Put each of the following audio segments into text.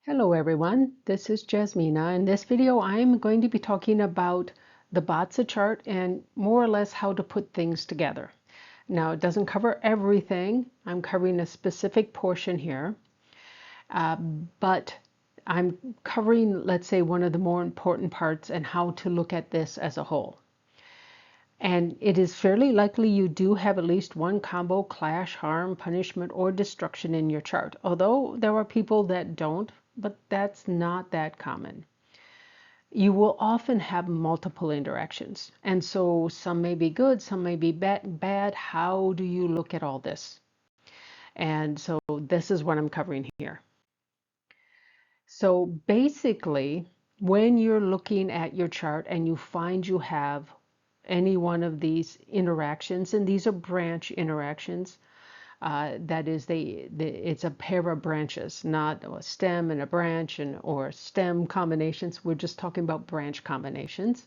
Hello everyone, this is Jasmina. In this video I'm going to be talking about the BaZi chart and more or less how to put things together. Now it doesn't cover everything, I'm covering a specific portion here, but I'm covering, let's say, one of the more important parts and how to look at this as a whole. And it is fairly likely you do have at least one combo, clash, harm, punishment, or destruction in your chart. Although there are people that don't, but that's not that common. You will often have multiple interactions. And so some may be good, some may be bad. How do you look at all this? And so this is what I'm covering here. So basically, when you're looking at your chart and you find you have any one of these interactions, and these are branch interactions, that is, it's a pair of branches, not a stem and a branch or stem combinations. We're just talking about branch combinations.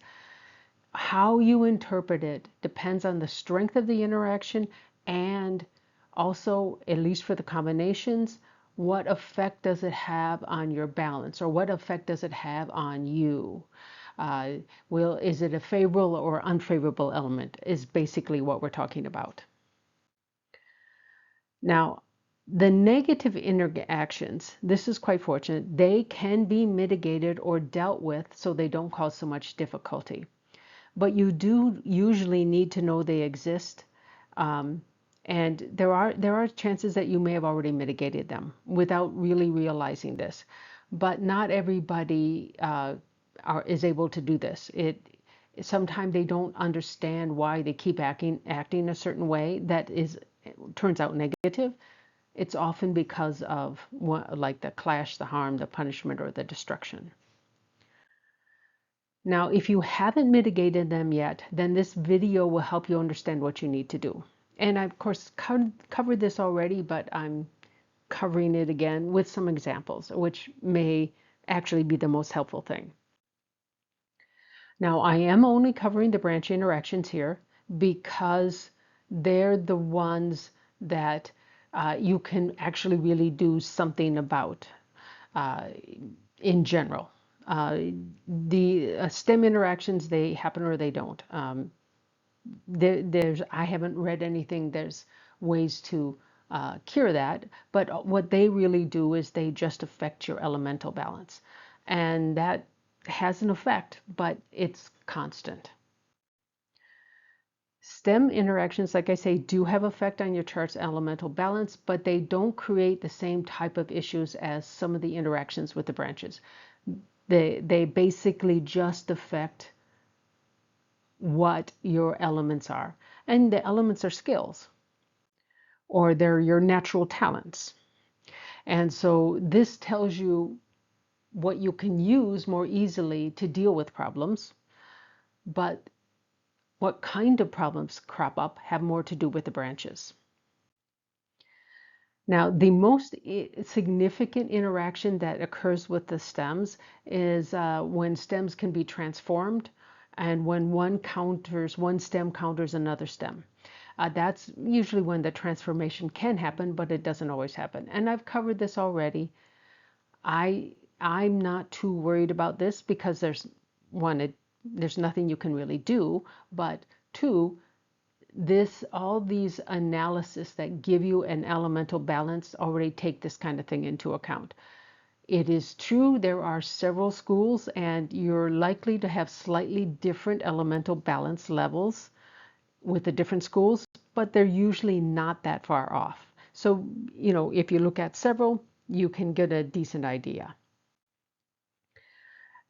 How you interpret it depends on the strength of the interaction and also, at least for the combinations, what effect does it have on your balance, or what effect does it have on you? Is it a favorable or unfavorable element is basically what we're talking about. Now, the negative interactions, this is quite fortunate, they can be mitigated or dealt with so they don't cause so much difficulty. But you do usually need to know they exist. And there are chances that you may have already mitigated them without really realizing this. But not everybody is able to do this. Sometimes they don't understand why they keep acting a certain way that turns out negative. It's often because of like the clash, the harm, the punishment, or the destruction. Now, if you haven't mitigated them yet, then this video will help you understand what you need to do. And I, of course, covered this already, but I'm covering it again with some examples, which may actually be the most helpful thing. Now, I am only covering the branch interactions here because they're the ones that you can actually really do something about in general. The STEM interactions, they happen or they don't. I haven't read anything. There's ways to cure that, but what they really do is they just affect your elemental balance, and that has an effect, but it's constant. STEM interactions, like I say, do have effect on your chart's elemental balance, but they don't create the same type of issues as some of the interactions with the branches. They basically just affect what your elements are. And the elements are skills, or they're your natural talents. And so this tells you what you can use more easily to deal with problems, but what kind of problems crop up have more to do with the branches. Now, the most significant interaction that occurs with the stems is when stems can be transformed and when one stem counters another stem. That's usually when the transformation can happen, but it doesn't always happen. And I've covered this already. I'm not too worried about this because there's nothing you can really do, but two, all these analysis that give you an elemental balance already take this kind of thing into account. It is true there are several schools and you're likely to have slightly different elemental balance levels with the different schools, but they're usually not that far off. So, if you look at several, you can get a decent idea.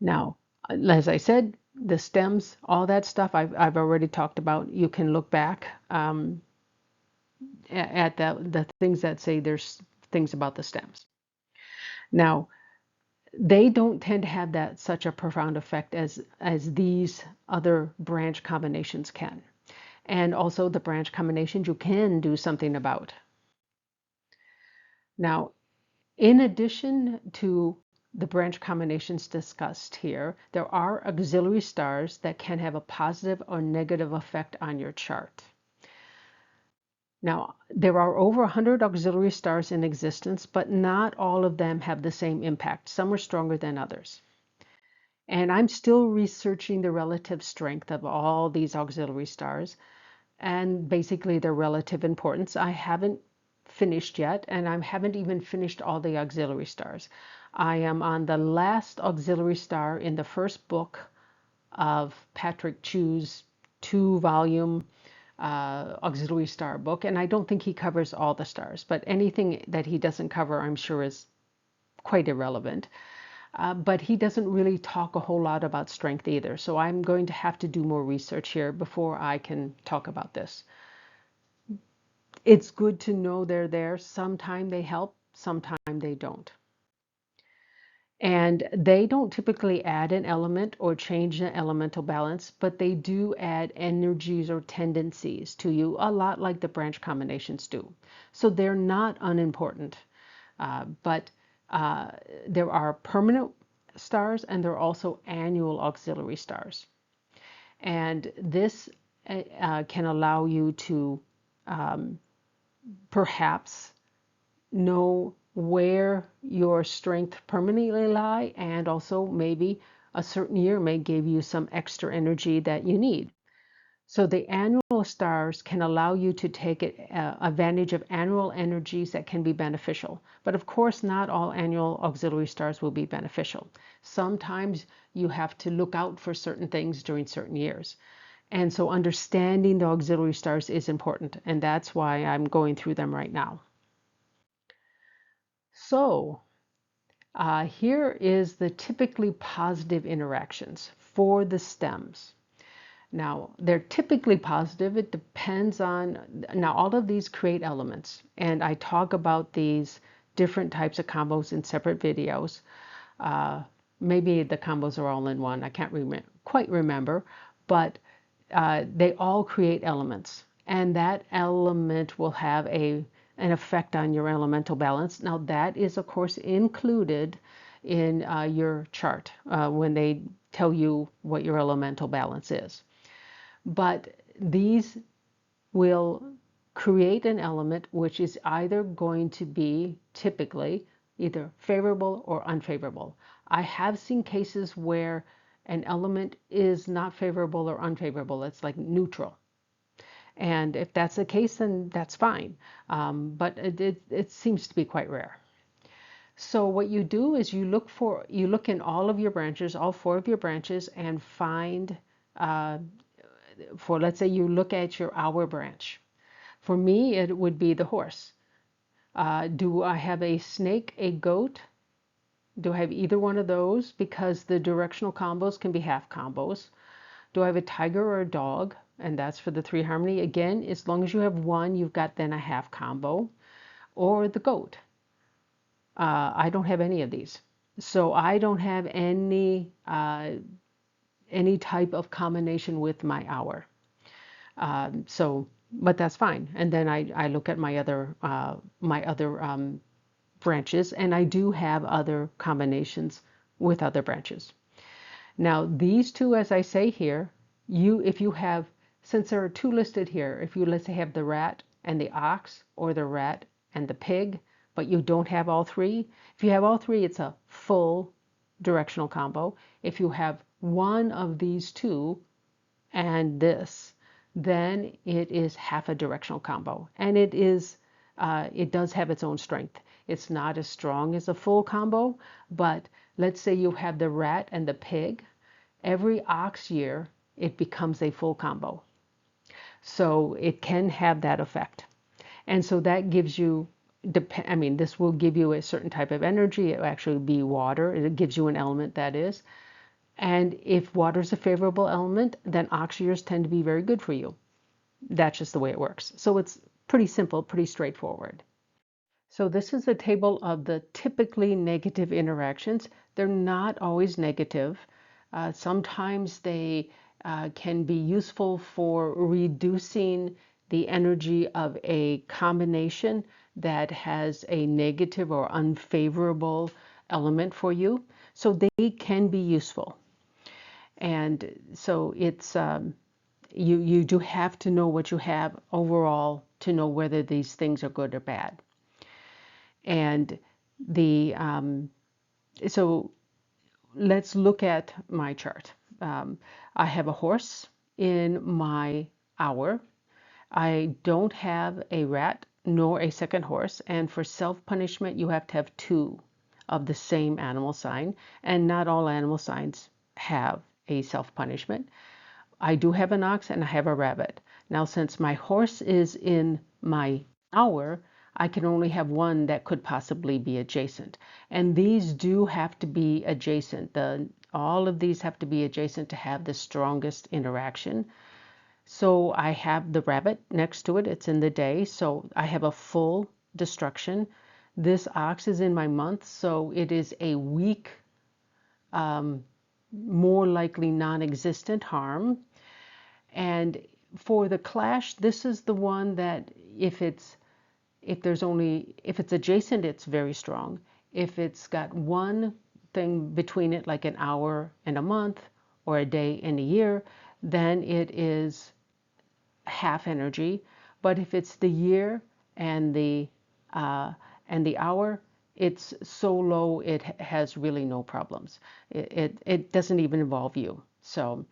Now, as I said, the stems, all that stuff I've already talked about. You can look back at the things that say there's things about the stems. Now, they don't tend to have such a profound effect as these other branch combinations can. And also the branch combinations you can do something about. Now, in addition to the branch combinations discussed here, there are auxiliary stars that can have a positive or negative effect on your chart. Now, there are over 100 auxiliary stars in existence, but not all of them have the same impact. Some are stronger than others. And I'm still researching the relative strength of all these auxiliary stars and basically their relative importance. I haven't finished yet, and I haven't even finished all the auxiliary stars. I am on the last auxiliary star in the first book of Patrick Chu's 2-volume auxiliary star book, and I don't think he covers all the stars, but anything that he doesn't cover, I'm sure, is quite irrelevant. But he doesn't really talk a whole lot about strength either. So I'm going to have to do more research here before I can talk about this. It's good to know they're there. Sometimes they help, sometimes they don't. And they don't typically add an element or change the elemental balance, but they do add energies or tendencies to you, a lot like the branch combinations do. So they're not unimportant, but there are permanent stars and there are also annual auxiliary stars. And this can allow you to perhaps know where your strength permanently lie, and also maybe a certain year may give you some extra energy that you need. So the annual stars can allow you to take advantage of annual energies that can be beneficial. But of course, not all annual auxiliary stars will be beneficial. Sometimes you have to look out for certain things during certain years. And so understanding the auxiliary stars is important, and that's why I'm going through them right now. So here is the typically positive interactions for the stems. Now, they're typically positive. It depends on, now all of these create elements, and I talk about these different types of combos in separate videos. Maybe the combos are all in one. I can't quite remember, but they all create elements, and that element will have an effect on your elemental balance. Now, that is, of course, included in your chart when they tell you what your elemental balance is. But these will create an element which is either going to be typically either favorable or unfavorable. I have seen cases where an element is not favorable or unfavorable. It's like neutral. And if that's the case, then that's fine. But it seems to be quite rare. So what you do is you look in all of your branches, all 4 of your branches, and find let's say you look at your hour branch. For me, it would be the horse. Do I have a snake, a goat? Do I have either one of those? Because the directional combos can be half combos. Do I have a tiger or a dog? And that's for the 3 harmony. Again, as long as you have one, you've got then a half combo. Or the goat. I don't have any of these. So I don't have any type of combination with my hour. But that's fine. And then I look at my other branches, and I do have other combinations with other branches. Now these 2, as I say here, if you have, since there are 2 listed here, if you, let's say, have the rat and the ox, or the rat and the pig, but you don't have all 3, if you have all 3, it's a full directional combo. If you have one of these 2 and this, then it is half a directional combo, and it does have its own strength. It's not as strong as a full combo, but let's say you have the rat and the pig. Every ox year, it becomes a full combo. So it can have that effect. And so that gives you, this will give you a certain type of energy. It will actually be water. It gives you an element, that is. And if water is a favorable element, then ox years tend to be very good for you. That's just the way it works. So it's pretty simple, pretty straightforward. So this is a table of the typically negative interactions. They're not always negative. Sometimes they can be useful for reducing the energy of a combination that has a negative or unfavorable element for you. So they can be useful. And so it's you do have to know what you have overall to know whether these things are good or bad. And the so let's look at my chart. I have a horse in my hour. I don't have a rat nor a second horse. And for self-punishment, you have to have two of the same animal sign. And not all animal signs have a self-punishment. I do have an ox and I have a rabbit. Now, since my horse is in my hour, I can only have one that could possibly be adjacent. And these do have to be adjacent. All of these have to be adjacent to have the strongest interaction. So I have the rabbit next to it. It's in the day. So I have a full destruction. This ox is in my month. So it is a weak, more likely non-existent harm. And for the clash, this is the one that if it's adjacent, it's very strong. If it's got one thing between it, like an hour and a month, or a day and a year, then it is half energy. But if it's the year and the hour, it's so low it has really no problems. It doesn't even involve you. So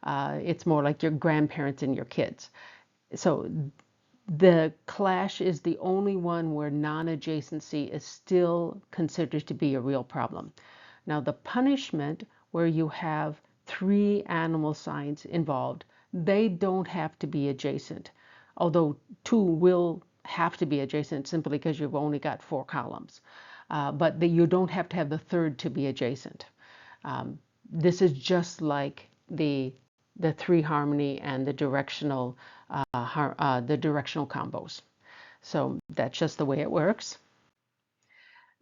it's more like your grandparents and your kids. So the clash is the only one where non-adjacency is still considered to be a real problem. Now the punishment, where you have three animal signs involved, they don't have to be adjacent, although two will have to be adjacent simply because you've only got 4 columns. But you don't have to have the third to be adjacent. This is just like the 3 harmony and the directional combos. So that's just the way it works.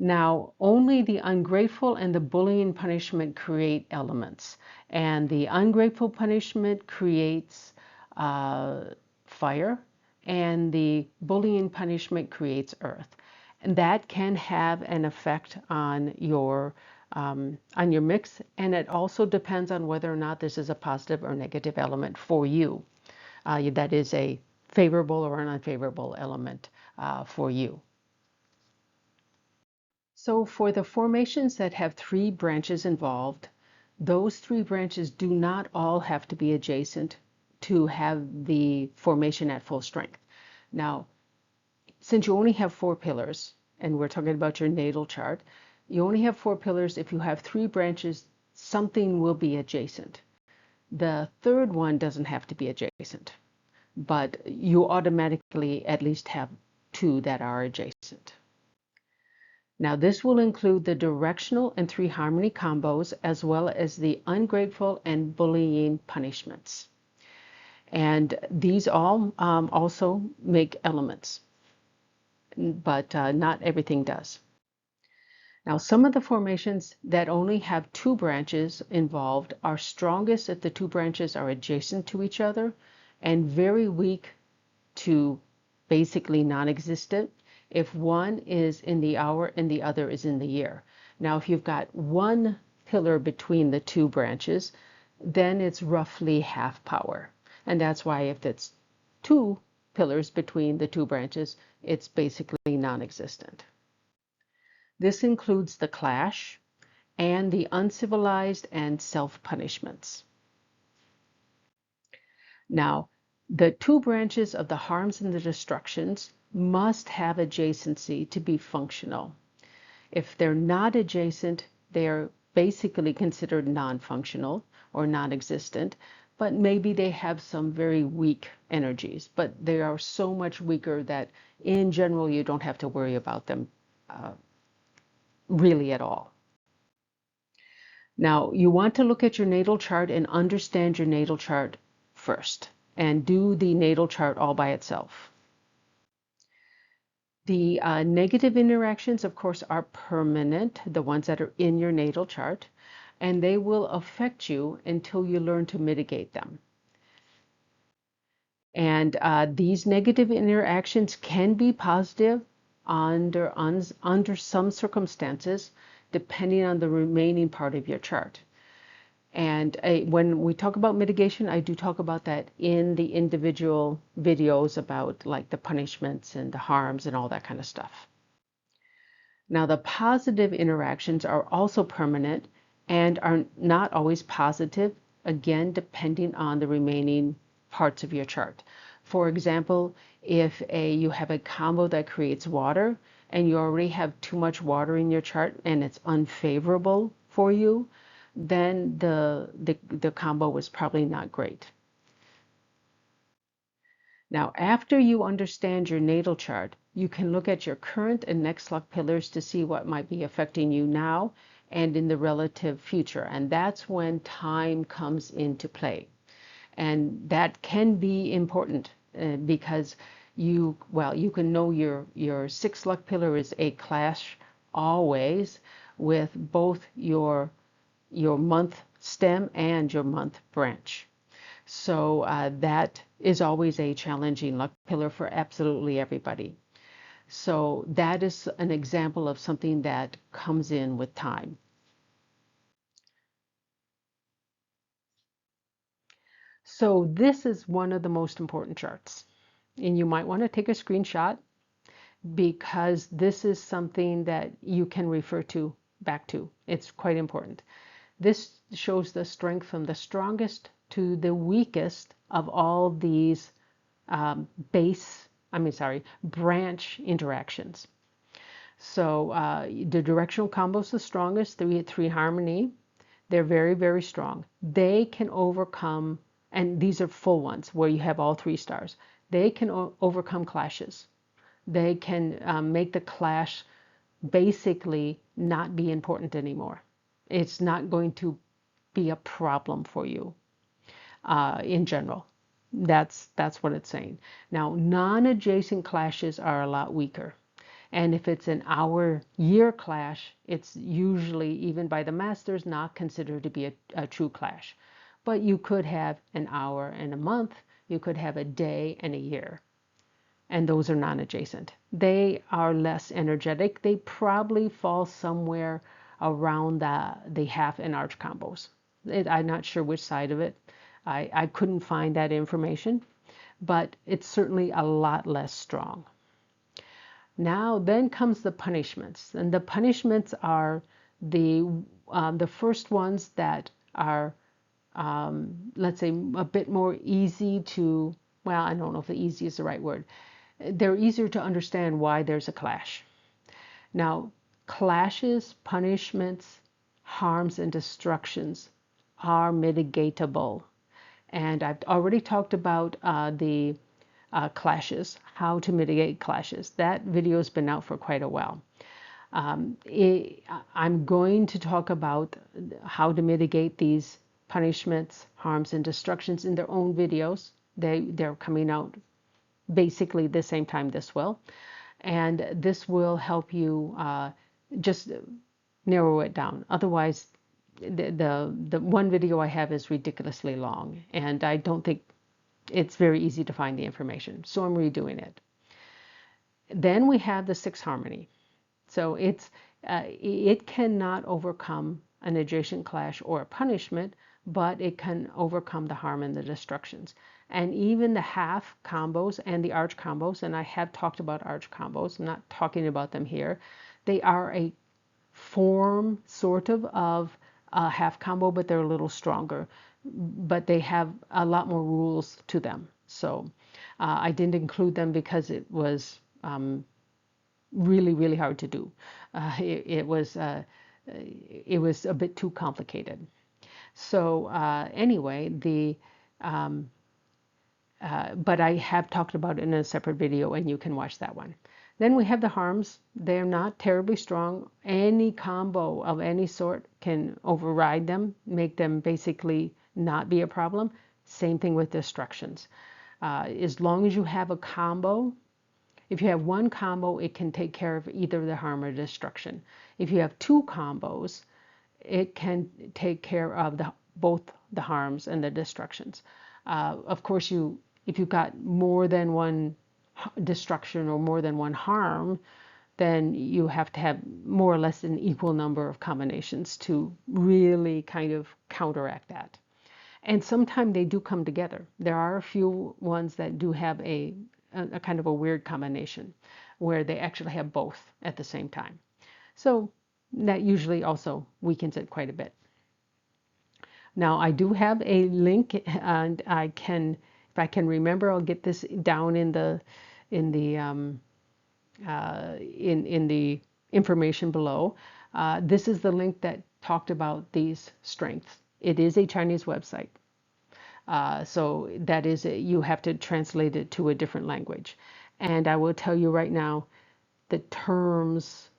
Now, only the ungrateful and the bullying punishment create elements, and the ungrateful punishment creates fire, and the bullying punishment creates earth, and that can have an effect on your mix, and it also depends on whether or not this is a positive or negative element for you. That is a favorable or an unfavorable element for you. So for the formations that have 3 branches involved, those 3 branches do not all have to be adjacent to have the formation at full strength. Now, since you only have 4 pillars, and we're talking about your natal chart, you only have 4 pillars. If you have 3 branches, something will be adjacent. The third one doesn't have to be adjacent, but you automatically at least have 2 that are adjacent. Now this will include the directional and 3 harmony combos, as well as the ungrateful and bullying punishments. And these all also make elements, but not everything does. Now some of the formations that only have 2 branches involved are strongest if the 2 branches are adjacent to each other, and very weak to basically non-existent if one is in the hour and the other is in the year. Now, if you've got one pillar between the 2 branches, then it's roughly half power. And that's why if it's 2 pillars between the 2 branches, it's basically non-existent. This includes the clash and the uncivilized and self-punishments. Now, the 2 branches of the harms and the destructions must have adjacency to be functional. If they're not adjacent, they're basically considered non-functional or non-existent, but maybe they have some very weak energies, but they are so much weaker that in general you don't have to worry about them really at all. Now, you want to look at your natal chart and understand your natal chart first, and do the natal chart all by itself. The negative interactions, of course, are permanent, the ones that are in your natal chart, and they will affect you until you learn to mitigate them. And these negative interactions can be positive under some circumstances, depending on the remaining part of your chart. And when we talk about mitigation, I do talk about that in the individual videos about like the punishments and the harms and all that kind of stuff. Now, the positive interactions are also permanent and are not always positive, again, depending on the remaining parts of your chart. For example, if you have a combo that creates water and you already have too much water in your chart and it's unfavorable for you, then the combo was probably not great. Now, after you understand your natal chart, you can look at your current and next luck pillars to see what might be affecting you now and in the relative future. And that's when time comes into play. And that can be important because you can know your sixth luck pillar is a clash always with both your month stem and your month branch. So that is always a challenging luck pillar for absolutely everybody. So that is an example of something that comes in with time. So this is one of the most important charts. And you might want to take a screenshot because this is something that you can refer to back to. It's quite important. This shows the strength from the strongest to the weakest of all these branch interactions. So the directional combo is the strongest, 3 harmony. They're very, very strong. They can overcome, and these are full ones where you have all 3 stars. They can overcome clashes. They can make the clash basically not be important anymore. It's not going to be a problem for you in general. That's what it's saying. Now, non-adjacent clashes are a lot weaker. And if it's an hour-year clash, it's usually, even by the masters, not considered to be a true clash. But you could have an hour and a month. You could have a day and a year. And those are non-adjacent. They are less energetic. They probably fall somewhere around the half and arch combos. I'm not sure which side of it. I couldn't find that information, but it's certainly a lot less strong. Now then comes the punishments, and the punishments are the first ones that are let's say a bit more easy to, well, I don't know if the easy is the right word. They're easier to understand why there's a clash. Now, clashes, punishments, harms, and destructions are mitigatable. And I've already talked about the clashes, how to mitigate clashes. That video has been out for quite a while. I'm going to talk about how to mitigate these punishments, harms, and destructions in their own videos. They're coming out basically the same time this will. And this will help you just narrow it down. Otherwise, the one video I have is ridiculously long, and I don't think it's very easy to find the information. So I'm redoing it. Then we have the 6 harmony. So it cannot overcome an adjacent clash or a punishment, but it can overcome the harm and the destructions. And even the half combos and the arch combos, and I have talked about arch combos, I'm not talking about them here. They are a form sort of a half combo, but they're a little stronger. But they have a lot more rules to them. So I didn't include them because it was really, really hard to do. It was a bit too complicated. So anyway, but I have talked about it in a separate video, and you can watch that one. Then we have the harms. They're not terribly strong. Any combo of any sort can override them, make them basically not be a problem. Same thing with destructions. As long as you have a combo, if you have one combo, it can take care of either the harm or destruction. If you have 2 combos, it can take care of both the harms and the destructions. Of course, if you've got more than one destruction or more than one harm, then you have to have more or less an equal number of combinations to really kind of counteract that. And sometimes they do come together. There are a few ones that do have a kind of a weird combination where they actually have both at the same time. So that usually also weakens it quite a bit. Now I do have a link, and I can, if I can remember, I'll get this down in the in the in the information below. This is the link that talked about these strengths. It is a Chinese website. So that is, you have to translate it to a different language. And I will tell you right now, the terms,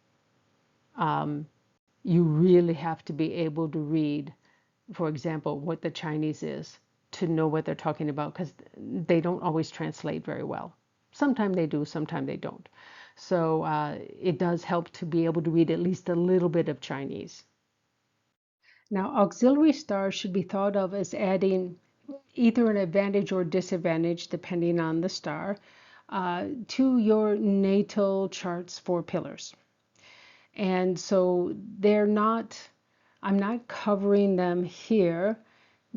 you really have to be able to read, for example, what the Chinese is to know what they're talking about, because they don't always translate very well. Sometimes they do, sometimes they don't. So it does help to be able to read at least a little bit of Chinese. Now, auxiliary stars should be thought of as adding either an advantage or disadvantage, depending on the star, to your natal chart's four pillars. And so I'm not covering them here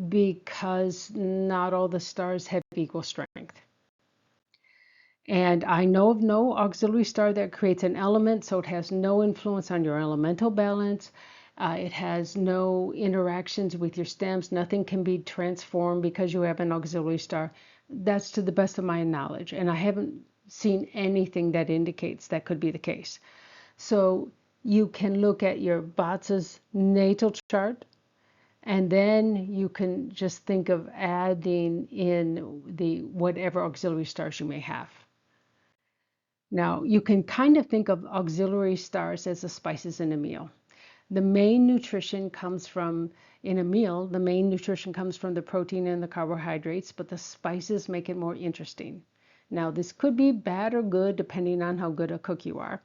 because not all the stars have equal strength. And I know of no auxiliary star that creates an element, so it has no influence on your elemental balance. It has no interactions with your stems. Nothing can be transformed because you have an auxiliary star. That's to the best of my knowledge. And I haven't seen anything that indicates that could be the case. So you can look at your BaZi's natal chart, and then you can just think of adding in the whatever auxiliary stars you may have. Now, you can kind of think of auxiliary stars as the spices in a meal. The main nutrition comes from, in a meal, the main nutrition comes from the protein and the carbohydrates, but the spices make it more interesting. Now, this could be bad or good depending on how good a cook you are,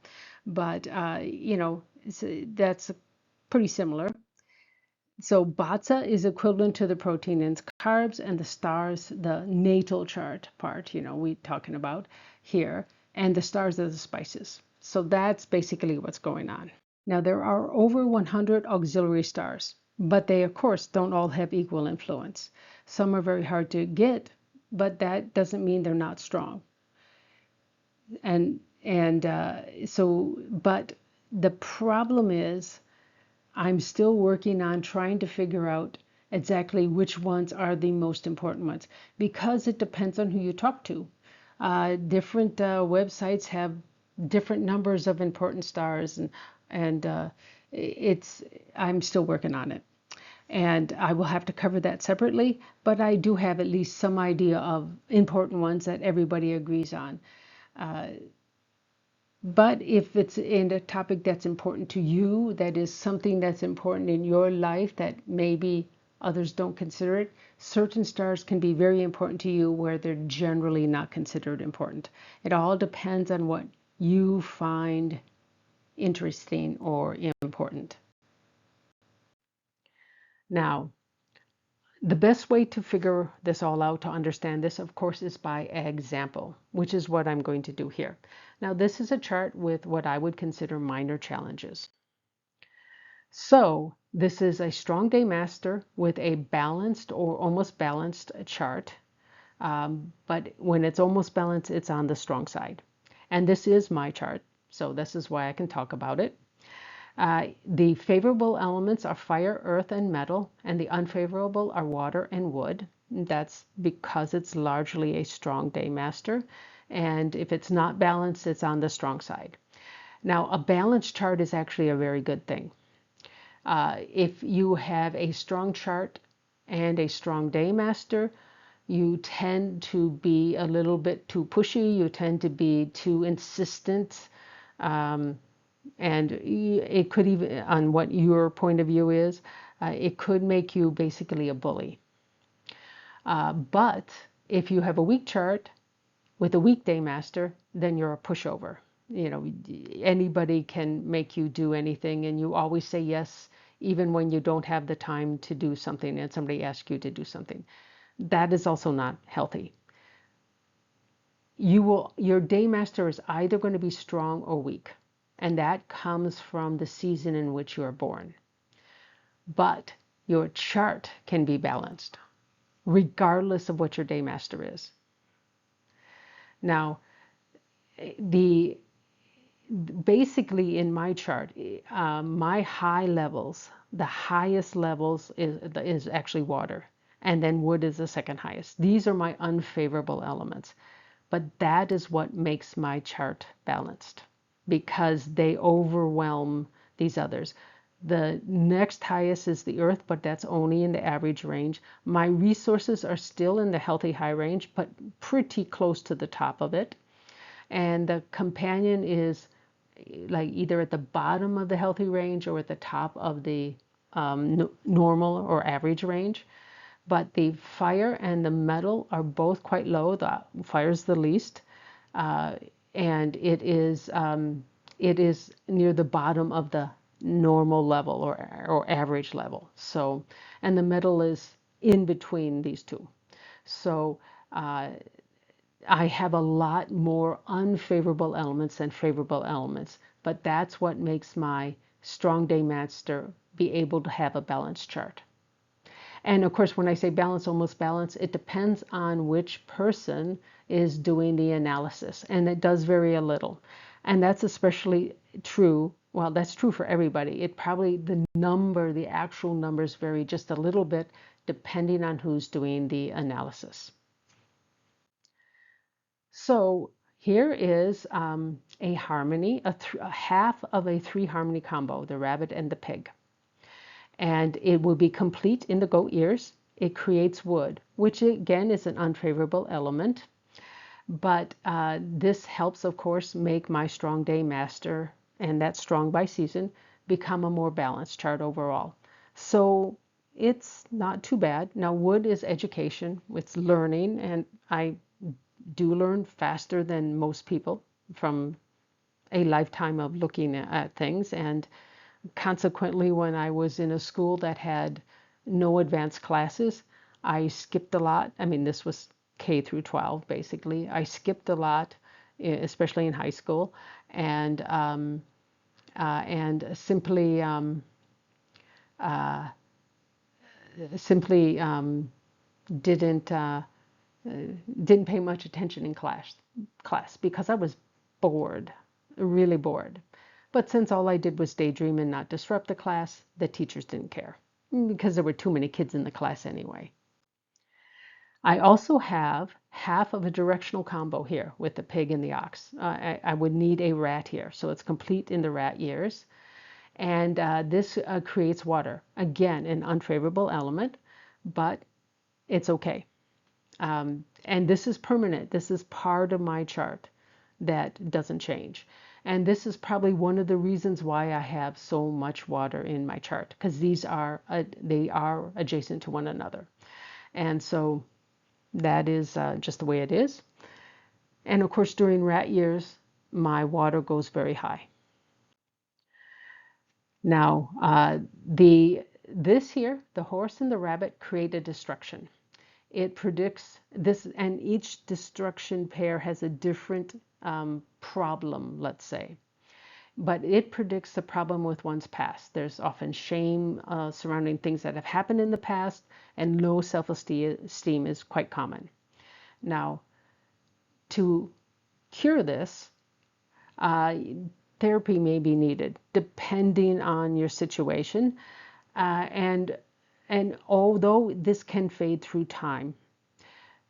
but that's pretty similar. So BaZi is equivalent to the protein and carbs, and the stars, the natal chart part, we talking about here, and the stars are the spices. So that's basically what's going on. Now there are over 100 auxiliary stars, but they of course don't all have equal influence. Some are very hard to get, but that doesn't mean they're not strong. But the problem is, I'm still working on trying to figure out exactly which ones are the most important ones, because it depends on who you talk to. Different websites have different numbers of important stars, and I'm still working on it. And I will have to cover that separately, but I do have at least some idea of important ones that everybody agrees on. But if it's in a topic that's important to you, that is something that's important in your life that maybe others don't consider it, certain stars can be very important to you where they're generally not considered important. It all depends on what you find interesting or important. Now, the best way to figure this all out, to understand this, of course, is by example, which is what I'm going to do here. Now, this is a chart with what I would consider minor challenges. So this is a strong day master with a balanced or almost balanced chart. But when it's almost balanced, it's on the strong side. And this is my chart, so this is why I can talk about it. The favorable elements are fire, earth, and metal, and the unfavorable are water and wood. That's because it's largely a strong day master. And if it's not balanced, it's on the strong side. Now, a balanced chart is actually a very good thing. If you have a strong chart and a strong day master, you tend to be a little bit too pushy, you tend to be too insistent, and it could even, on what your point of view is, it could make you basically a bully. But if you have a weak chart with a weak day master, then you're a pushover. Anybody can make you do anything, and you always say yes, even when you don't have the time to do something and somebody asks you to do something. That is also not healthy. Your day master is either going to be strong or weak. and that comes from the season in which you are born. But your chart can be balanced regardless of what your day master is. Now, the basically in my chart, my high levels, the highest levels is actually water, and then wood is the second highest. These are my unfavorable elements, but that is what makes my chart balanced because they overwhelm these others. The next highest is the earth, but that's only in the average range. My resources are still in the healthy high range, but pretty close to the top of it. And the companion is like either at the bottom of the healthy range or at the top of the normal or average range. But the fire and the metal are both quite low. The fire is the least, and it is near the bottom of the normal level or average level. So, and the metal is in between these two. So I have a lot more unfavorable elements than favorable elements, but that's what makes my strong day master be able to have a balanced chart. And of course, when I say balance, almost balance, it depends on which person is doing the analysis, and it does vary a little. And that's especially true. Well, that's true for everybody. It probably, the actual numbers vary just a little bit depending on who's doing the analysis. So here is a harmony, a half of a 3 harmony combo, the rabbit and the pig. And it will be complete in the goat ears. It creates wood, which again is an unfavorable element. But this helps, of course, make my strong day master, and that's strong by season, become a more balanced chart overall. So it's not too bad. Now, wood is education, it's learning, and I do learn faster than most people from a lifetime of looking at things. And consequently, when I was in a school that had no advanced classes, I skipped a lot. I mean, this was K through 12, basically. I skipped a lot, especially in high school, and simply simply didn't didn't pay much attention in class because I was bored, really bored. But since all I did was daydream and not disrupt the class, the teachers didn't care because there were too many kids in the class anyway. I also have half of a directional combo here with the pig and the ox. I would need a rat here, so it's complete in the rat ears. And this creates water. Again, an unfavorable element, but it's okay. And this is permanent. This is part of my chart that doesn't change. And this is probably one of the reasons why I have so much water in my chart, because they are adjacent to one another. And so that is just the way it is. And of course, during rat years, my water goes very high. Now, this here, the horse and the rabbit, create a destruction. It predicts this, and each destruction pair has a different problem, let's say. But it predicts the problem with one's past. There's often shame surrounding things that have happened in the past, and low self-esteem is quite common. Now, to cure this, therapy may be needed, depending on your situation. And although this can fade through time.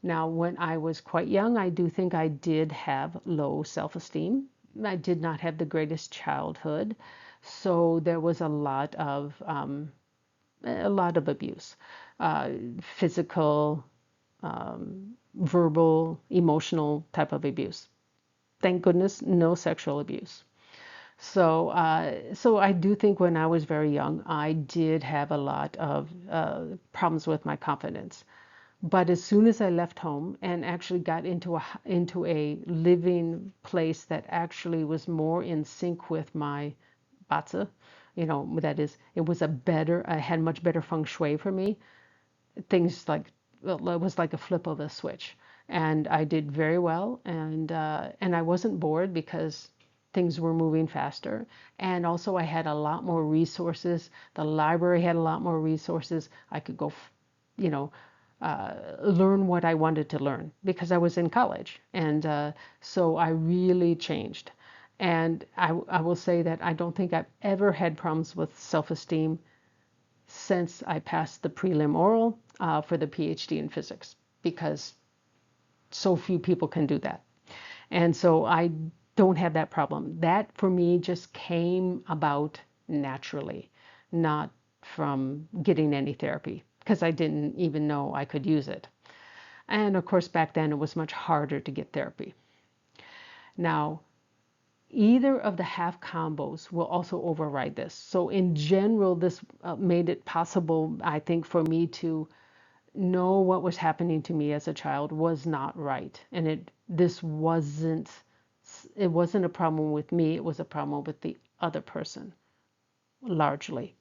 Now, when I was quite young, I do think I did have low self-esteem. I did not have the greatest childhood, so there was a lot of abuse, physical, verbal, emotional type of abuse. Thank goodness, no sexual abuse. So, so I do think when I was very young, I did have a lot of problems with my confidence. But as soon as I left home and actually got into a living place that actually was more in sync with my BaZi, that is, I had much better feng shui for me. Things like, well, it was like a flip of a switch, and I did very well, and I wasn't bored because things were moving faster. And also I had a lot more resources. The library had a lot more resources. I could go, you know, learn what I wanted to learn because I was in college. And so I really changed. And I will say that I don't think I've ever had problems with self-esteem since I passed the prelim oral for the PhD in physics, because so few people can do that. And so I don't have that problem. That for me just came about naturally, not from getting any therapy, because I didn't even know I could use it. And of course, back then it was much harder to get therapy. Now, either of the half combos will also override this. So in general, this made it possible, I think, for me to know what was happening to me as a child was not right. And it wasn't a problem with me, it was a problem with the other person, largely.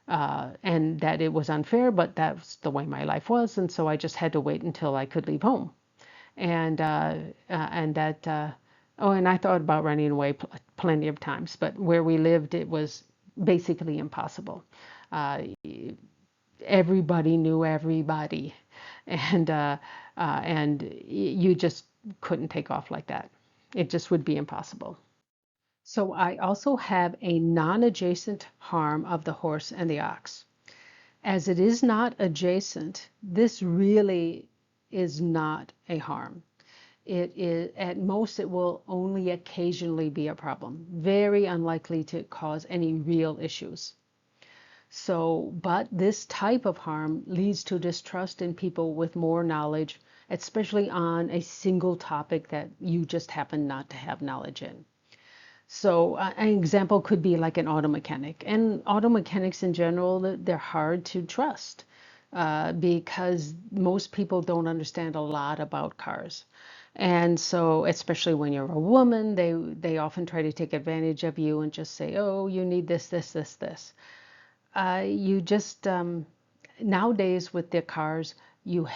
And that it was unfair, but that's the way my life was. And so I just had to wait until I could leave home. And that, oh, and I thought about running away plenty of times, but where we lived, it was basically impossible. Uh, Everybody knew everybody, and you just couldn't take off like that. It just would be impossible. So I also have a non-adjacent harm of the horse and the ox. As it is not adjacent, this really is not a harm. It is, at most, it will only occasionally be a problem, very unlikely to cause any real issues. So, but this type of harm leads to distrust in people with more knowledge, especially on a single topic that you just happen not to have knowledge in. So, an example could be like an auto mechanic. And auto mechanics in general, they're hard to trust because most people don't understand a lot about cars. And so, especially when you're a woman, they often try to take advantage of you and just say, oh, you need this, this, this, this. You just nowadays with the cars, you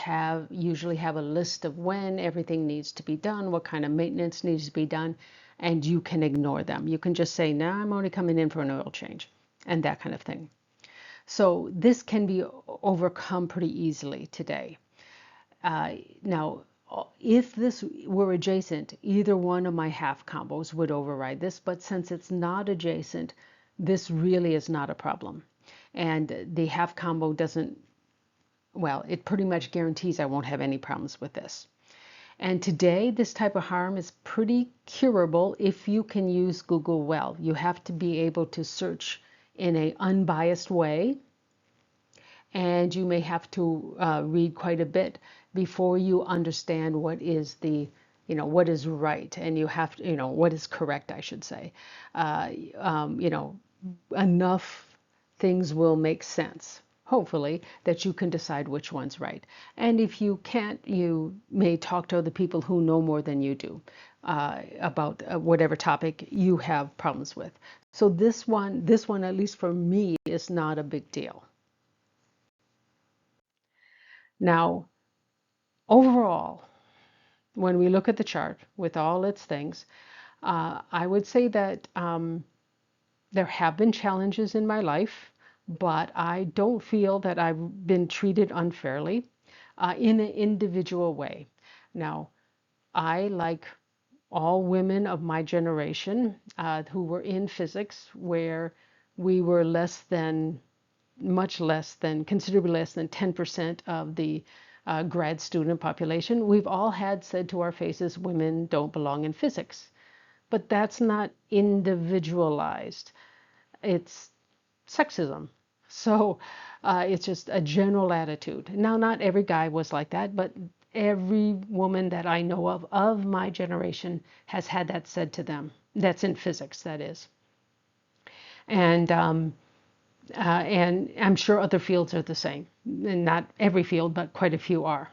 usually have a list of when everything needs to be done, what kind of maintenance needs to be done, and you can ignore them. You can just say, "No, I'm only coming in for an oil change," and that kind of thing. So this can be overcome pretty easily today. Now, if this were adjacent, either one of my half combos would override this, but since it's not adjacent, this really is not a problem. And the half combo doesn't, well, it pretty much guarantees I won't have any problems with this. And today, this type of harm is pretty curable if you can use Google well. You have to be able to search in an unbiased way, and you may have to read quite a bit before you understand what is what is right, and you have to, what is correct, I should say. Uh, Enough things will make sense, hopefully, that you can decide which one's right. And if you can't, you may talk to other people who know more than you do about whatever topic you have problems with. So this one, at least for me, is not a big deal. Now, overall, when we look at the chart with all its things, I would say that there have been challenges in my life, but I don't feel that I've been treated unfairly in an individual way. Now, I, like all women of my generation who were in physics, where we were much less than, considerably less than 10% of the grad student population, we've all had said to our faces, women don't belong in physics. But that's not individualized. It's sexism. So it's just a general attitude. Now, not every guy was like that, but every woman that I know of my generation has had that said to them. That's in physics, that is. And I'm sure other fields are the same. And not every field, but quite a few are.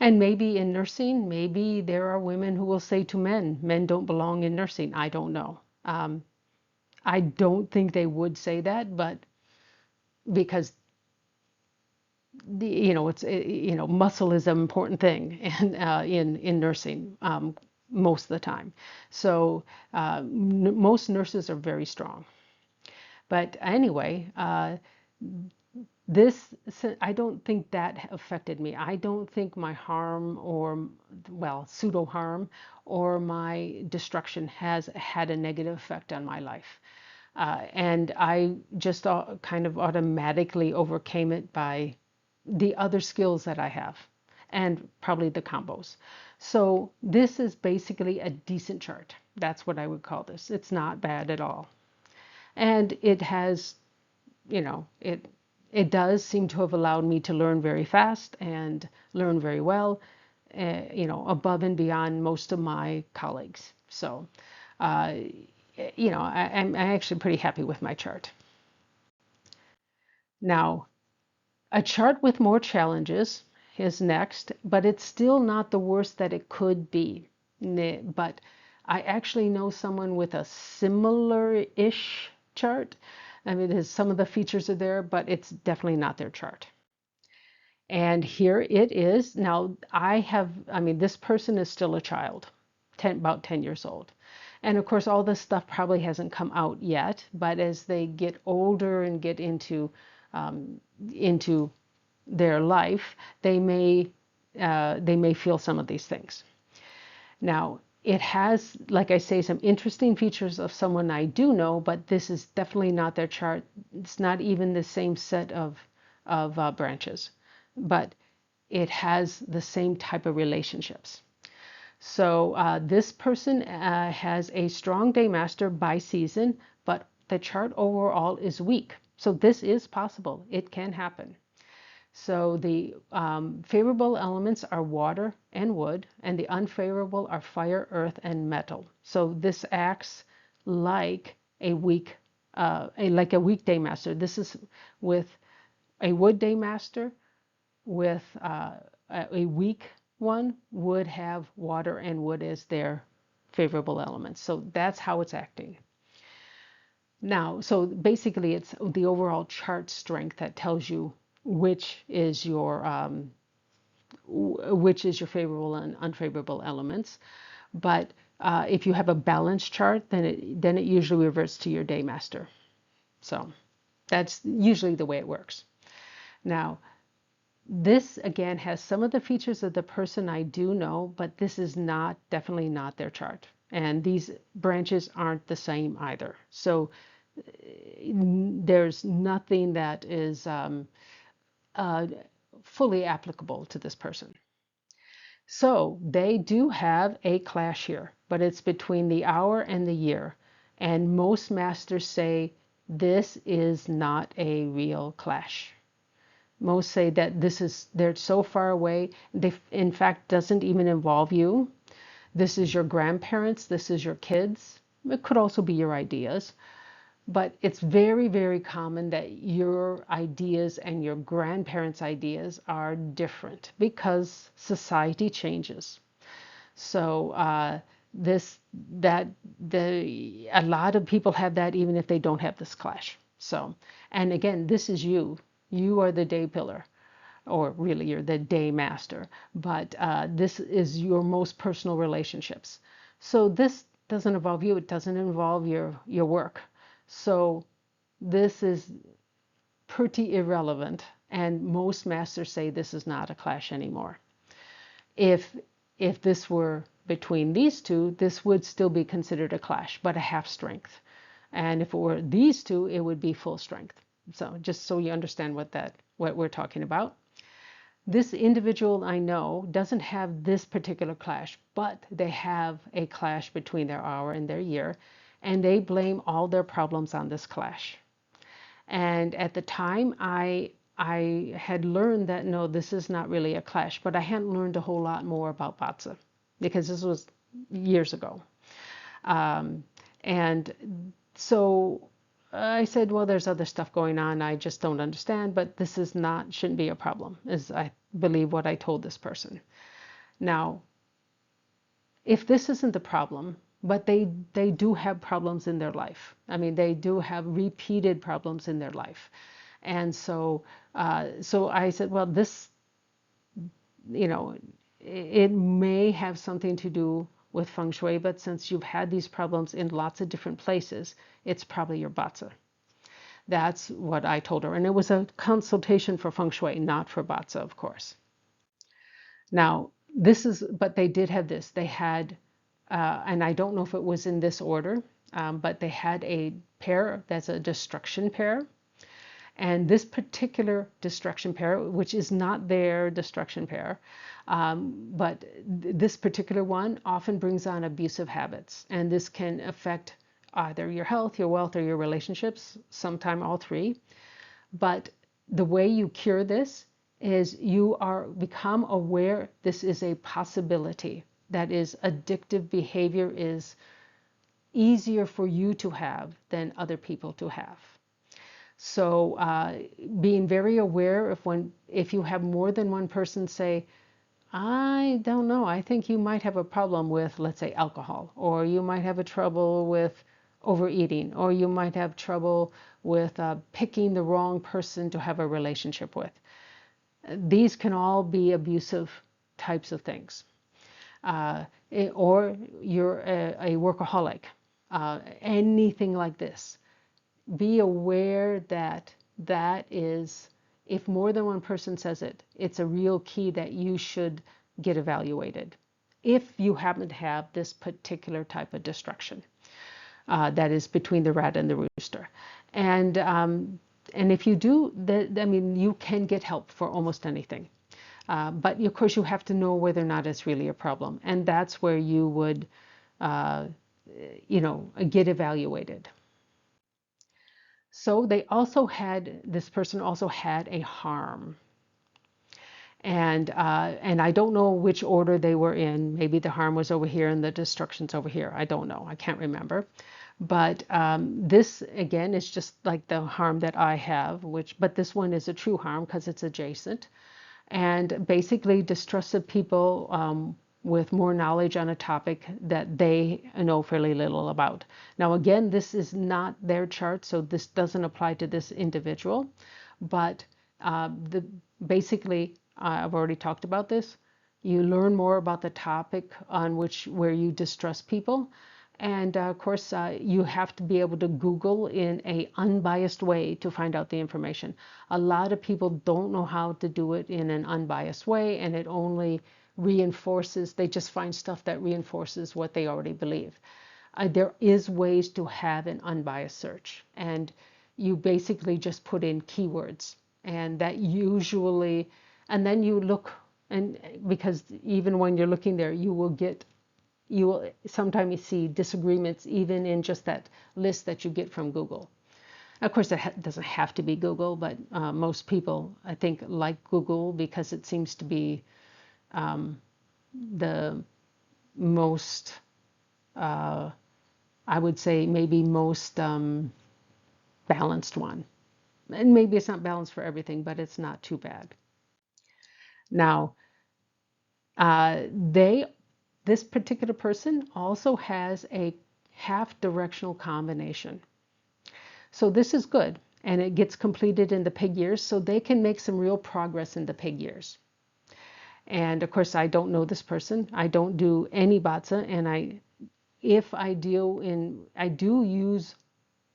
And maybe in nursing, maybe there are women who will say to men don't belong in nursing. I don't know. I don't think they would say that, but because it's muscle is an important thing, and in nursing, most of the time. So most nurses are very strong. But anyway, this, I don't think that affected me. I don't think my harm or, well, pseudo harm or my destruction has had a negative effect on my life. And I just kind of automatically overcame it by the other skills that I have and probably the combos. So this is basically a decent chart. That's what I would call this. It's not bad at all. And it has, you know, it does seem to have allowed me to learn very fast and learn very well, above and beyond most of my colleagues. So, uh, I'm actually pretty happy with my chart. Now, a chart with more challenges is next, but it's still not the worst that it could be. But I actually know someone with a similar-ish chart. I mean, some of the features are there, but it's definitely not their chart. And here it is. Now, I mean, this person is still a child, about 10 years old. And of course, all this stuff probably hasn't come out yet, but as they get older and get into their life, they may feel some of these things. Now, it has, like I say, some interesting features of someone I do know, but this is definitely not their chart. It's not even the same set of branches, but it has the same type of relationships. So this person has a strong day master by season, but the chart overall is weak. So this is possible. It can happen. So the favorable elements are water and wood, and the unfavorable are fire, earth, and metal. So this acts like a weak, like a weekday master. This is with a wood day master. With a weak one would have water and wood as their favorable elements. So that's how it's acting. Now, so basically it's the overall chart strength that tells you which is your favorable and unfavorable elements. But if you have a balanced chart, then it usually reverts to your day master. So that's usually the way it works. Now, this again has some of the features of the person I do know, but this is definitely not their chart. And these branches aren't the same either. So there's nothing that is uh, fully applicable to this person. So they do have a clash here, but it's between the hour and the year. And most masters say this is not a real clash. Most say that they're so far away, they in fact doesn't even involve you. This is your grandparents, this is your kids. It could also be your ideas. But it's very, very common that your ideas and your grandparents' ideas are different because society changes. So this that a lot of people have that even if they don't have this clash. So, and again, this is you. You are the day pillar, or really you're the day master. But this is your most personal relationships. So this doesn't involve you. It doesn't involve your work. So this is pretty irrelevant. And most masters say this is not a clash anymore. If if this were between these two, this would still be considered a clash, but a half strength. And if it were these two, it would be full strength. So just so you understand what we're talking about. This individual I know doesn't have this particular clash, but they have a clash between their hour and their year, and they blame all their problems on this clash. And at the time, I had learned that no, this is not really a clash, but I hadn't learned a whole lot more about BaZi because this was years ago. Um, and so I said, well, there's other stuff going on. I just don't understand, but this shouldn't be a problem, is I believe what I told this person. Now, if this isn't the problem, but they do have problems in their life. I mean, they do have repeated problems in their life. And so I said, well, this, you know, it may have something to do with feng shui, but since you've had these problems in lots of different places, it's probably your BaZi. That's what I told her. And it was a consultation for feng shui, not for BaZi, of course. Now, but they did have this. They had, and I don't know if it was in this order, but they had a pair that's a destruction pair. And this particular destruction pair, which is not their destruction pair, but this particular one often brings on abusive habits. And this can affect either your health, your wealth, or your relationships, sometime all three. But the way you cure this is you become aware this is a possibility. That is, addictive behavior is easier for you to have than other people to have. So being very aware if you have more than one person say, I don't know, I think you might have a problem with, let's say, alcohol, or you might have a trouble with overeating, or you might have trouble with picking the wrong person to have a relationship with. These can all be abusive types of things. Or you're a workaholic, anything like this. Be aware that if more than one person says it, it's a real key that you should get evaluated if you happen to have this particular type of destruction that is between the rat and the rooster. And if you do, I mean, you can get help for almost anything. But of course, you have to know whether or not it's really a problem. And that's where you would, get evaluated. So this person also had a harm. And I don't know which order they were in. Maybe the harm was over here and the destruction's over here. I don't know. I can't remember. But this, again, is just like the harm that I have, but this one is a true harm because it's adjacent. And basically distrusted people with more knowledge on a topic that they know fairly little about. Now, again, this is not their chart, so this doesn't apply to this individual. But basically, I've already talked about this. You learn more about the topic where you distrust people. And of course, you have to be able to Google in an unbiased way to find out the information. A lot of people don't know how to do it in an unbiased way, and it only they just find stuff that reinforces what they already believe. There is ways to have an unbiased search, and you basically just put in keywords, and that usually, and then you look, and because even when you're looking there, you will sometimes see disagreements even in just that list that you get from Google. Of course, it doesn't have to be Google, but most people, I think, like Google because it seems to be the most, I would say, maybe most balanced one. And maybe it's not balanced for everything, but it's not too bad. Now, this particular person also has a half-directional combination. So this is good, and it gets completed in the pig years, so they can make some real progress in the pig years. And of course, I don't know this person. I don't do any BaZi, and I do use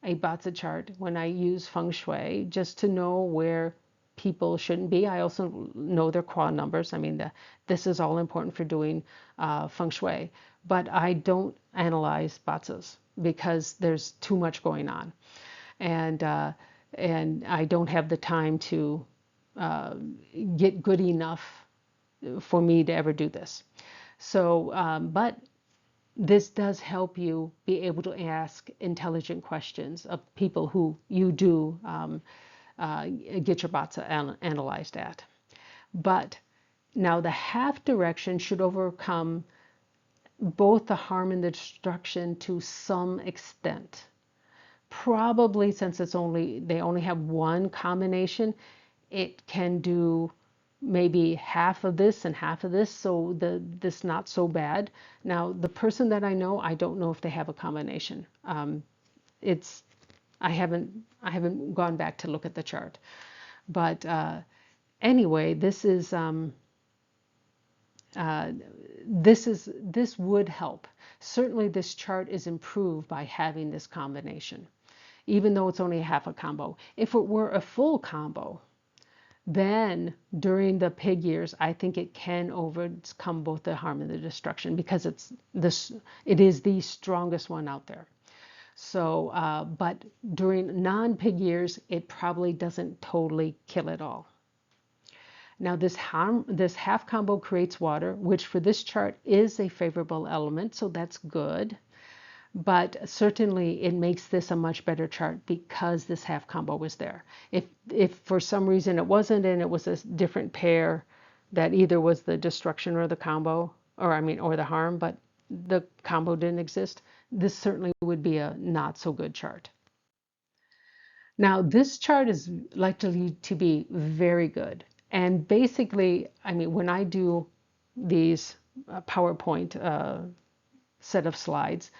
a BaZi chart when I use feng shui just to know where people shouldn't be. I also know their qua numbers. I mean, this is all important for doing feng shui, but I don't analyze BaZis because there's too much going on, and I don't have the time to get good enough for me to ever do this. So, but this does help you be able to ask intelligent questions of people who you do get your BaZi analyzed at. But now the half direction should overcome both the harm and the destruction to some extent. Probably since they only have one combination, it can do maybe half of this and half of this, so this not so bad. Now the person that I know, I don't know if they have a combination. I haven't gone back to look at the chart, but anyway, this is this would help. Certainly this chart is improved by having this combination, even though it's only half a combo. If it were a full combo, then during the pig years, I think it can overcome both the harm and the destruction because it is the strongest one out there. So, but during non-pig years, it probably doesn't totally kill it all. Now this half combo creates water, which for this chart is a favorable element, so that's good. But certainly it makes this a much better chart because this half combo was there. If for some reason it wasn't and it was a different pair that either was the destruction or the combo, or the harm, but the combo didn't exist, this certainly would be a not so good chart. Now this chart is likely to be very good. And basically, when I do these PowerPoint set of slides,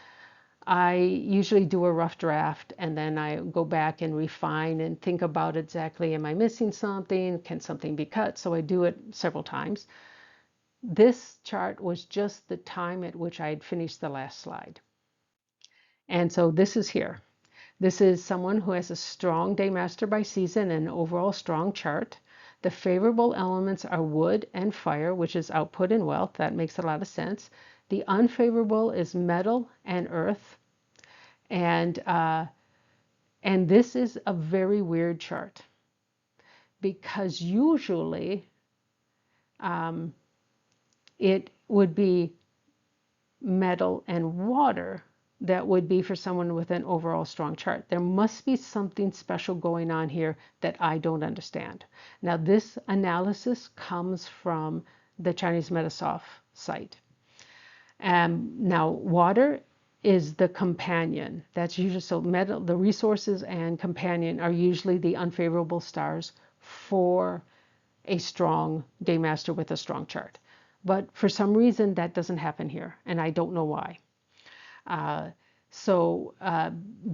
I usually do a rough draft and then I go back and refine and think about exactly, am I missing something? Can something be cut? So I do it several times. This chart was just the time at which I had finished the last slide. And so this is here. This is someone who has a strong day master by season and an overall strong chart. The favorable elements are wood and fire, which is output and wealth. That makes a lot of sense. The unfavorable is metal and earth. And this is a very weird chart because usually it would be metal and water that would be for someone with an overall strong chart. There must be something special going on here that I don't understand. Now, this analysis comes from the Chinese Metasoft site. Now, water is the companion. That's usually, so metal, the resources and companion are usually the unfavorable stars for a strong day master with a strong chart. But for some reason, that doesn't happen here, and I don't know why.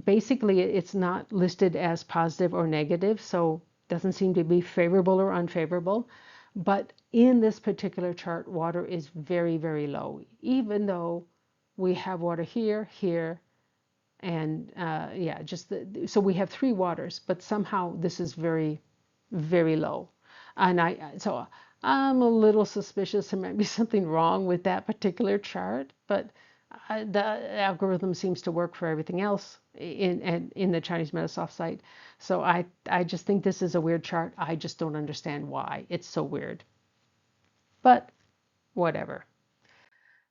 Basically, it's not listed as positive or negative, so it doesn't seem to be favorable or unfavorable. But in this particular chart, water is very, very low, even though we have water here, here, and so we have three waters, but somehow this is very, very low. And so I'm a little suspicious there might be something wrong with that particular chart, but the algorithm seems to work for everything else in the Chinese Metasoft site. So I just think this is a weird chart. I just don't understand why it's so weird. But whatever.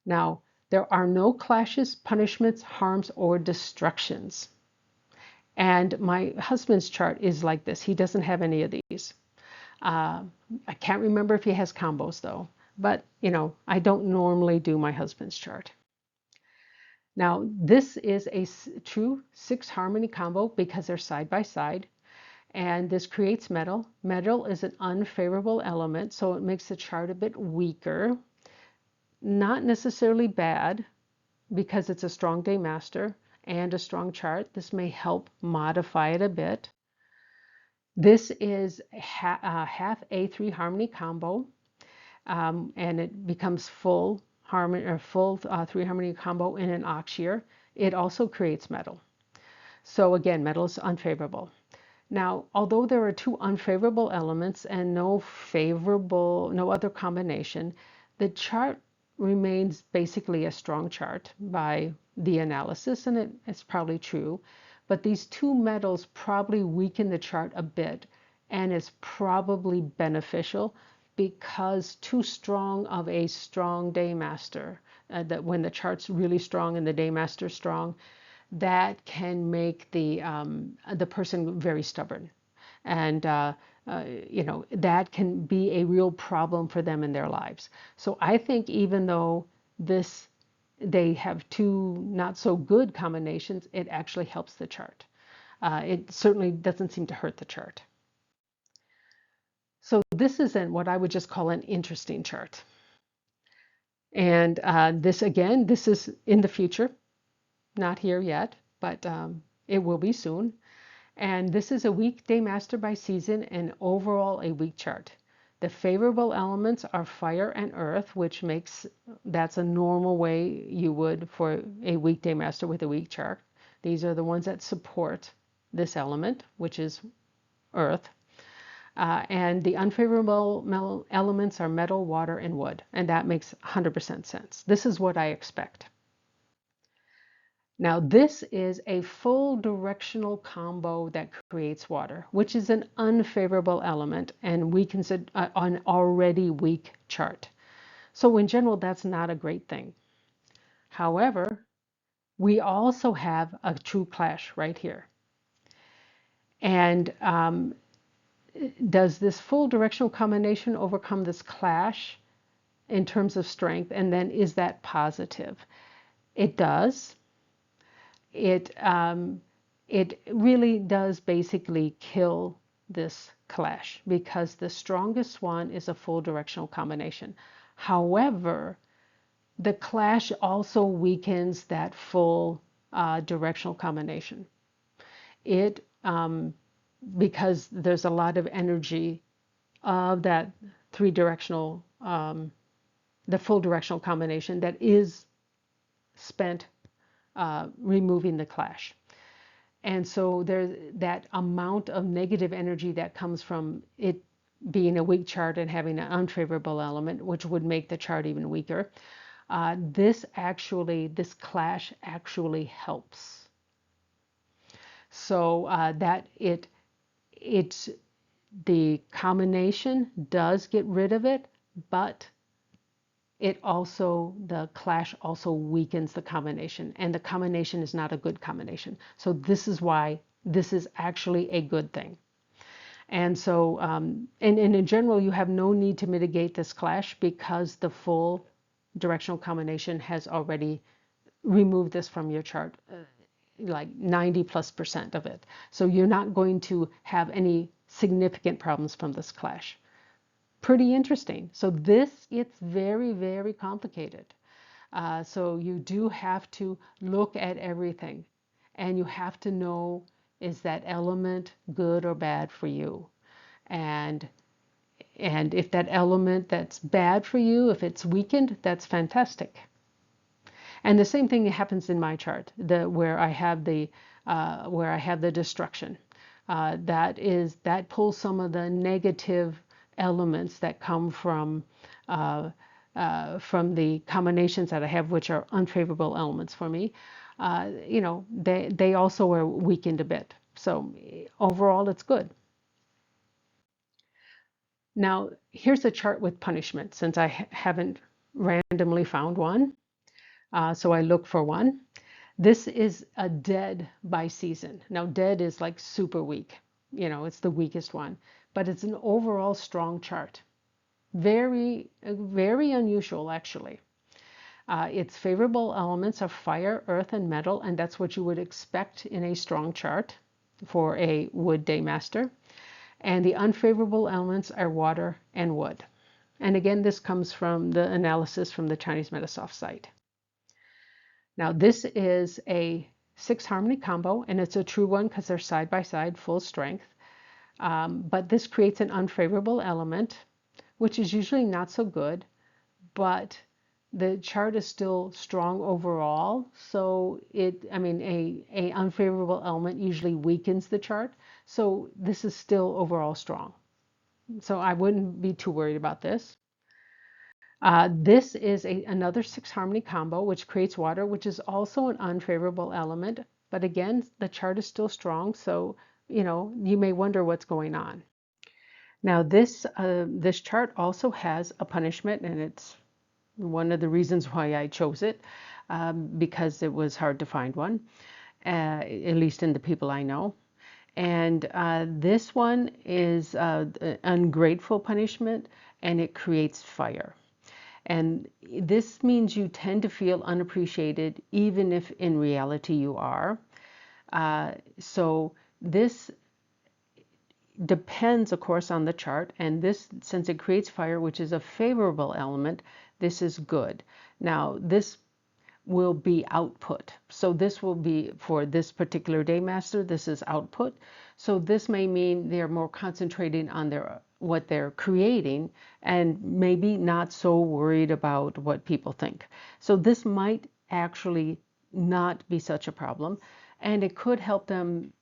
Now, there are no clashes, punishments, harms, or destructions. And my husband's chart is like this. He doesn't have any of these. I can't remember if he has combos though, but I don't normally do my husband's chart. Now, this is a true 6 harmony combo because they're side by side, and this creates metal. Metal is an unfavorable element, so it makes the chart a bit weaker. Not necessarily bad because it's a strong day master and a strong chart. This may help modify it a bit. This is half A3 harmony combo, and it becomes full harmony or full 3 harmony combo in an ox year. It also creates metal. So again, metal is unfavorable. Now, although there are 2 unfavorable elements and no other combination, the chart remains basically a strong chart by the analysis, and it's probably true. But these 2 metals probably weaken the chart a bit, and it's probably beneficial because too strong of a strong day master, that when the chart's really strong and the day master strong, that can make the person very stubborn, and that can be a real problem for them in their lives. So I think even though they have 2 not so good combinations, it actually helps the chart. It certainly doesn't seem to hurt the chart. So this is what I would just call an interesting chart. And this is in the future, not here yet, but it will be soon. And this is a week day master by season and overall a weak chart. The favorable elements are fire and earth, which makes that's a normal way you would for a weekday master with a weak chart. These are the ones that support this element, which is earth. And the unfavorable elements are metal, water, and wood. And that makes 100% sense. This is what I expect. Now, this is a full directional combo that creates water, which is an unfavorable element and weakens an already weak chart. So in general, that's not a great thing. However, we also have a true clash right here. And does this full directional combination overcome this clash in terms of strength? And then is that positive? It does. It really does basically kill this clash because the strongest one is a full directional combination. However, the clash also weakens that full directional combination. It because there's a lot of energy of that three-directional, the full directional combination that is spent removing the clash. And so there's that amount of negative energy that comes from it being a weak chart and having an unfavorable element, which would make the chart even weaker. This clash actually helps. So that it's the combination does get rid of it, but the clash also weakens the combination, and the combination is not a good combination. So this is why this is actually a good thing. And so, and in general, you have no need to mitigate this clash because the full directional combination has already removed this from your chart, like 90+% of it. So you're not going to have any significant problems from this clash. Pretty interesting. So it's very, very complicated. So you do have to look at everything, and you have to know, is that element good or bad for you? And if that element that's bad for you, if it's weakened, that's fantastic. And the same thing happens in my chart, where I have the destruction. That pulls some of the negative elements that come from the combinations that I have, which are unfavorable elements for me. They also are weakened a bit. So overall, it's good. Now, here's a chart with punishment, since I haven't randomly found one. So I look for one. This is a dead by season. Now, dead is like super weak. It's the weakest one, but it's an overall strong chart. Very, very unusual, actually. Its favorable elements are fire, earth, and metal, and that's what you would expect in a strong chart for a wood day master. And the unfavorable elements are water and wood. And again, this comes from the analysis from the Chinese Metasoft site. Now, this is a 6-harmony combo, and it's a true one because they're side by side, full strength. But this creates an unfavorable element, which is usually not so good, but the chart is still strong overall. So a unfavorable element usually weakens the chart. So this is still overall strong. So I wouldn't be too worried about this. This is another 6-harmony combo, which creates water, which is also an unfavorable element. But again, the chart is still strong, so you may wonder what's going on. Now, this chart also has a punishment, and it's one of the reasons why I chose it, because it was hard to find one, at least in the people I know. And this one is an ungrateful punishment, and it creates fire. And this means you tend to feel unappreciated, even if in reality you are. So this depends, of course, on the chart. And this, since it creates fire, which is a favorable element, this is good. Now, this will be output. So this will be for this particular day master, this is output. So this may mean they're more concentrating on their what they're creating and maybe not so worried about what people think. So this might actually not be such a problem, and it could help them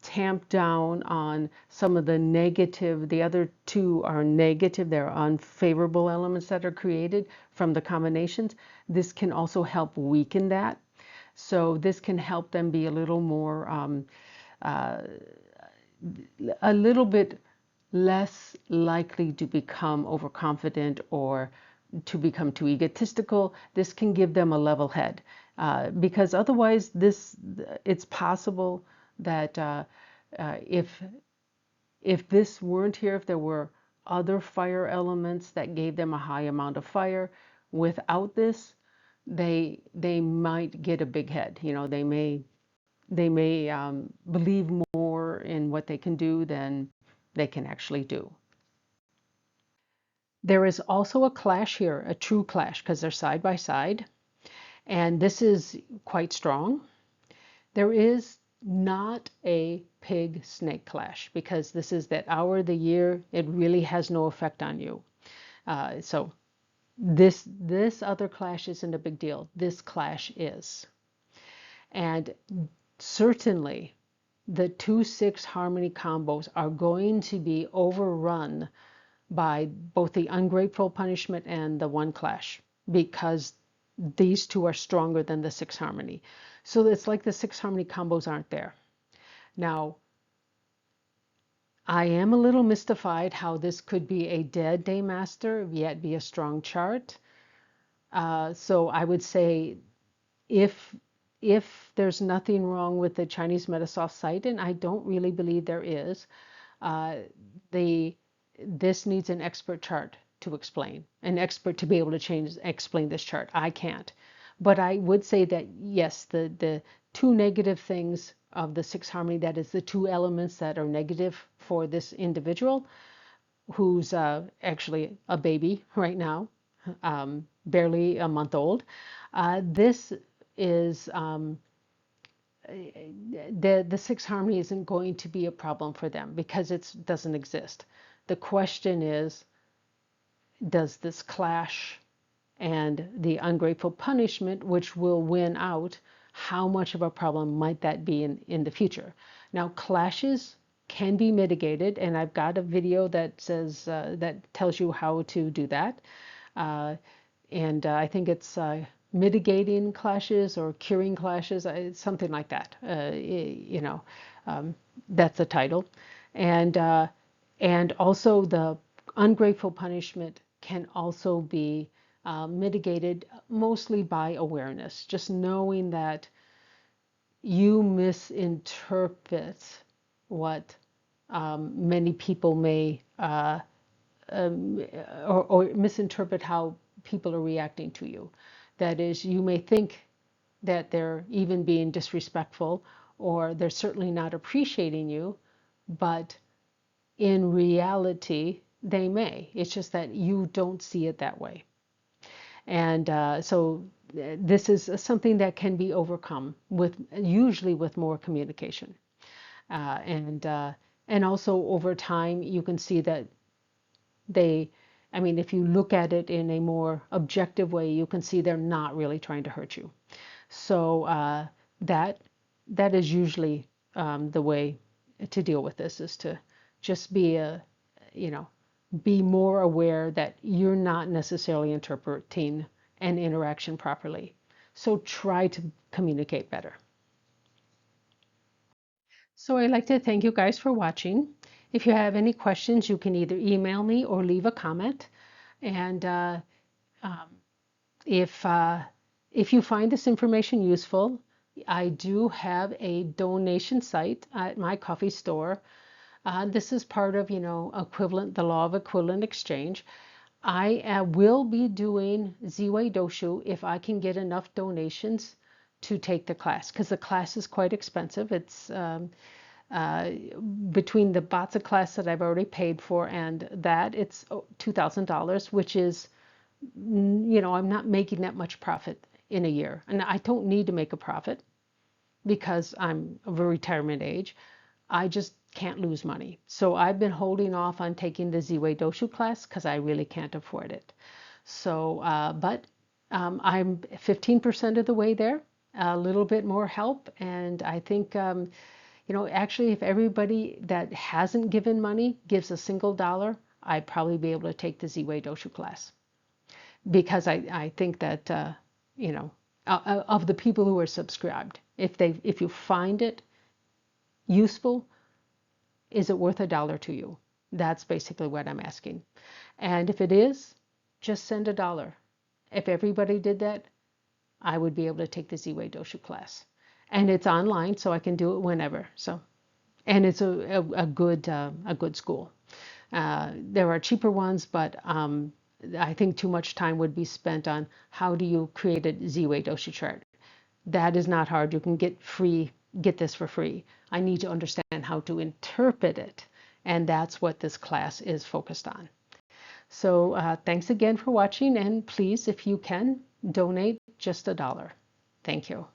tamp down on some of the negative. The other two are negative, they're unfavorable elements that are created from the combinations. This can also help weaken that. So this can help them be a little more a little bit less likely to become overconfident or to become too egotistical. This can give them a level head, because otherwise it's possible that if this weren't here, if there were other fire elements that gave them a high amount of fire, without this, they might get a big head. They may believe more in what they can do than they can actually do. There is also a clash here, a true clash, because they're side by side, and this is quite strong. There is not a pig-snake clash, because this is that hour of the year, it really has no effect on you. So this other clash isn't a big deal. This clash is. And certainly the 2-6 harmony combos are going to be overrun by both the ungrateful punishment and the one clash, because these two are stronger than the 6 harmony. So it's like the 6 harmony combos aren't there. Now, I am a little mystified how this could be a dead day master, yet be a strong chart. So I would say if there's nothing wrong with the Chinese Metasoft site, and I don't really believe there is, this needs an expert chart to explain, an expert to be able to explain this chart. I can't. But I would say that yes, the two negative things of the 6 harmony, that is the two elements that are negative for this individual, who's actually a baby right now, barely a month old. This is the 6 harmony isn't going to be a problem for them because it doesn't exist. The question is, does this clash and the ungrateful punishment, which will win out, how much of a problem might that be in the future? Now, clashes can be mitigated, and I've got a video that says that tells you how to do that. And I think it's mitigating clashes or curing clashes, something like that. That's the title. And also the ungrateful punishment can also be mitigated mostly by awareness, just knowing that you misinterpret what many people may, or misinterpret how people are reacting to you. That is, you may think that they're even being disrespectful or they're certainly not appreciating you, but in reality, they may. It's just that you don't see it that way. And so this is something that can be overcome usually with more communication. And also over time, you can see that if you look at it in a more objective way, you can see they're not really trying to hurt you. So that is usually the way to deal with this, is to just be be more aware that you're not necessarily interpreting an interaction properly. So try to communicate better. So I'd like to thank you guys for watching. If you have any questions, you can either email me or leave a comment. And if you find this information useful, I do have a donation site at my coffee store. This is part of, the law of equivalent exchange. I will be doing Ziwei Doshu if I can get enough donations to take the class, because the class is quite expensive. It's between the BaZi class that I've already paid for and that, it's $2,000, which is, I'm not making that much profit in a year. And I don't need to make a profit because I'm of a retirement age. I just can't lose money. So I've been holding off on taking the Ziwei Doshu class because I really can't afford it. So, but I'm 15% of the way there, a little bit more help. And I think, actually, if everybody that hasn't given money gives a single dollar, I'd probably be able to take the Ziwei Doshu class. Because I think that, of the people who are subscribed, if you find it useful, is it worth a dollar to you? That's basically what I'm asking. And if it is, just send a dollar. If everybody did that, I would be able to take the Ziwei Doshu class. And it's online, so I can do it whenever. So, and it's a good school. There are cheaper ones, but I think too much time would be spent on how do you create a Ziwei Doshu chart. That is not hard. You can get this for free. I need to understand how to interpret it, and that's what this class is focused on. So thanks again for watching, and please, if you can, donate just a dollar. Thank you.